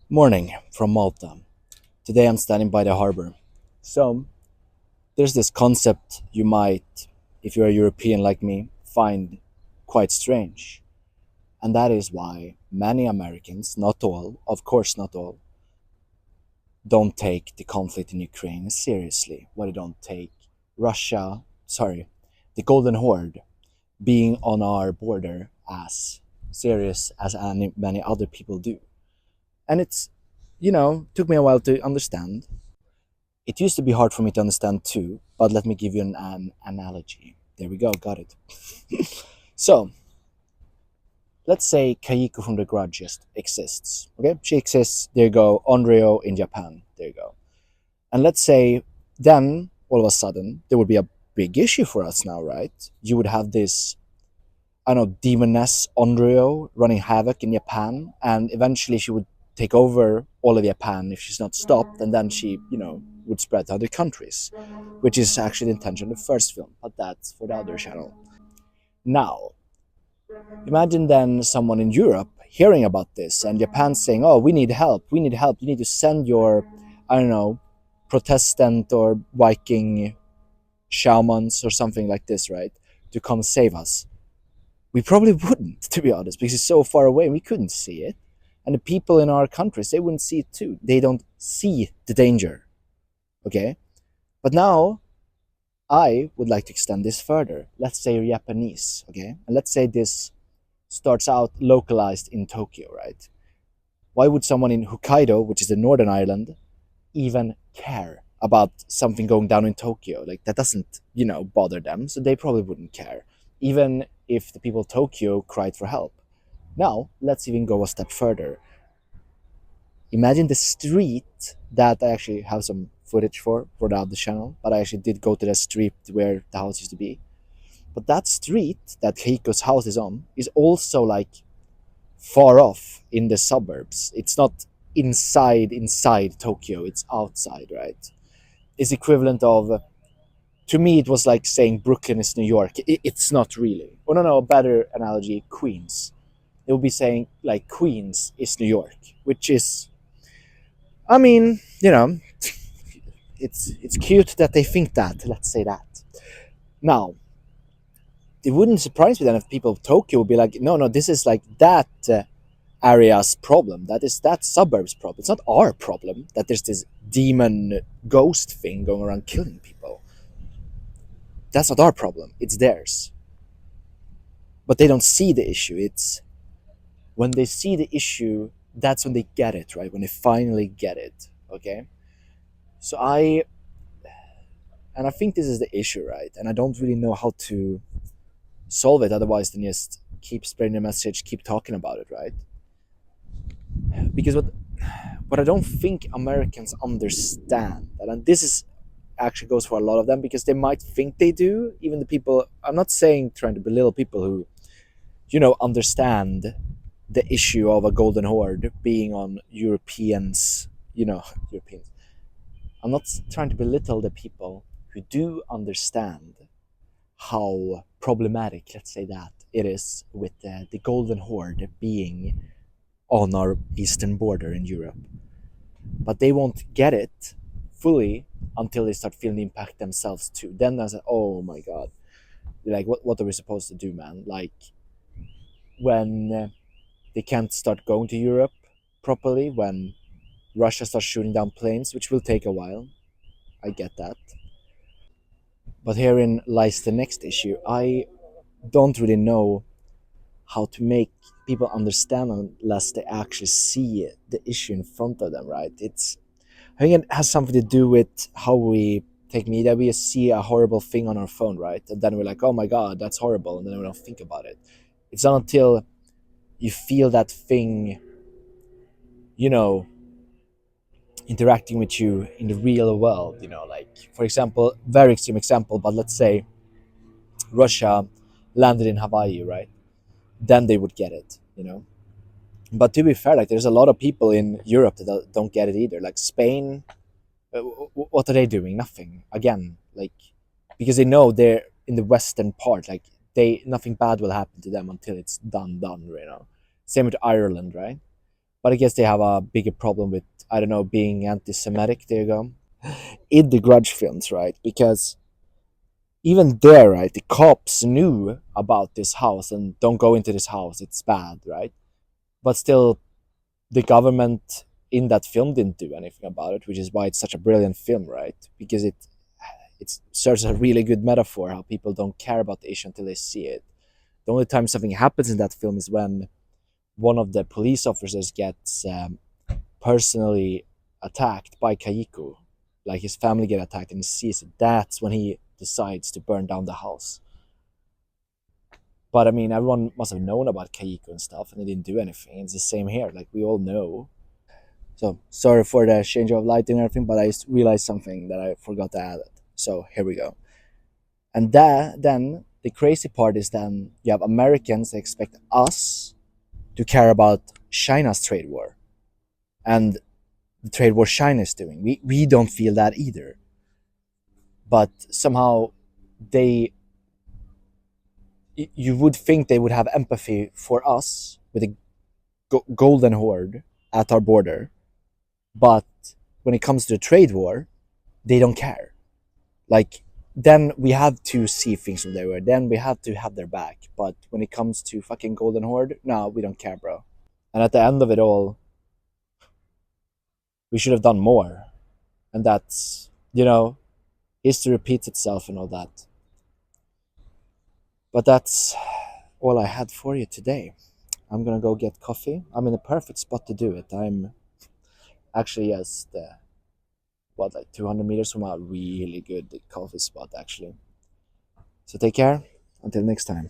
Morning from Malta. Today I'm standing by the harbor. So, there's this concept you might, if you're a European like me, find quite strange. And that is why many Americans, not all, of course not all, don't take the conflict in Ukraine seriously. Why they don't take the Golden Horde being on our border as serious as many other people do. And took me a while to understand. It used to be hard for me to understand too, but let me give you an analogy. There we go, got it. So, let's say Kaiko from The Grudge just exists. Okay, she exists. There you go. Onryo in Japan. There you go. And let's say then all of a sudden there would be a big issue for us now, right? You would have this, I don't know, demoness Onryo running havoc in Japan, and eventually she would take over all of Japan if she's not stopped, and then she, would spread to other countries, which is actually the intention of the first film, but that's for the other channel. Now, imagine then someone in Europe hearing about this and Japan saying, "Oh, we need help. You need to send your, I don't know, Protestant or Viking shamans or something like this, right, to come save us." We probably wouldn't, to be honest, because it's so far away and we couldn't see it. And the people in our countries, they wouldn't see it too. They don't see the danger. Okay? But now I would like to extend this further. Let's say you're Japanese, okay? And let's say this starts out localized in Tokyo, right? Why would someone in Hokkaido, which is the northern island, even care about something going down in Tokyo? Like that doesn't, bother them, so they probably wouldn't care, even if the people of Tokyo cried for help. Now, let's even go a step further. Imagine the street that I actually have some footage for the other channel, but I actually did go to the street where the house used to be. But that street that Keiko's house is on is also like far off in the suburbs. It's not inside Tokyo, it's outside, right? It's equivalent of, to me it was like saying Brooklyn is New York. It's not really. Oh no, a better analogy, Queens. It would be saying like Queens is New York, which is, I mean, it's cute that they think that. Let's say that. Now, it wouldn't surprise me then if people of Tokyo would be like, no, this is like that area's problem. That is that suburb's problem. It's not our problem that there's this demon ghost thing going around killing people. That's not our problem. It's theirs. But they don't see the issue. It's when they see the issue, that's when they get it, right? When they finally get it. Okay. So I think this is the issue, right? And I don't really know how to solve it otherwise than just keep spreading the message, keep talking about it, right? Because what I don't think Americans understand, and this is actually goes for a lot of them because they might think they do, even the people, I'm not saying trying to belittle people who, understand the issue of a golden horde being on Europeans, Europeans. I'm not trying to belittle the people who do understand how problematic, let's say that, it is with the Golden Horde being on our eastern border in Europe. But they won't get it fully until they start feeling the impact themselves too. Then I said, oh my god, like what are we supposed to do, man? Like when they can't start going to Europe properly, when Russia starts shooting down planes, which will take a while. I get that. But herein lies the next issue. I don't really know how to make people understand unless they actually see the issue in front of them, right? I think it has something to do with how we take media. We see a horrible thing on our phone, right? And then we're like, oh my God, that's horrible. And then we don't think about it. It's not until you feel that thing, you know, interacting with you in the real world, like, for example, very extreme example, but let's say Russia landed in Hawaii, right? Then they would get it. But to be fair, like there's a lot of people in Europe that don't get it either. Like Spain, what are they doing? Nothing. Again, like because they know they're in the western part. Like nothing bad will happen to them until it's done. Same with Ireland, right? But I guess they have a bigger problem with, I don't know, being anti-Semitic. There you go. In the Grudge films, right? Because even there, right, the cops knew about this house and don't go into this house. It's bad, right? But still, the government in that film didn't do anything about it, which is why it's such a brilliant film, right? Because it serves a really good metaphor how people don't care about the issue until they see it. The only time something happens in that film is when one of the police officers gets personally attacked by Kaiko. Like his family get attacked and he sees it. That's when he decides to burn down the house. But I mean, everyone must have known about Kaiko and stuff, and they didn't do anything. It's the same here. Like we all know. So sorry for the change of lighting and everything, but I just realized something that I forgot to add. So here we go. And then the crazy part is then you have Americans that expect us to care about China's trade war and the trade war China is doing. We don't feel that either. But somehow they, you would think they would have empathy for us with a golden horde at our border. But when it comes to the trade war, they don't care. Like, then we have to see things from their way. Then we have to have their back. But when it comes to fucking golden horde, no, we don't care, bro. And at the end of it all, we should have done more. And that's, history repeats itself and all that. But that's all I had for you today. I'm gonna go get coffee. I'm in a perfect spot to do it. I'm actually just like 200 meters from a really good coffee spot actually. So take care. Until next time.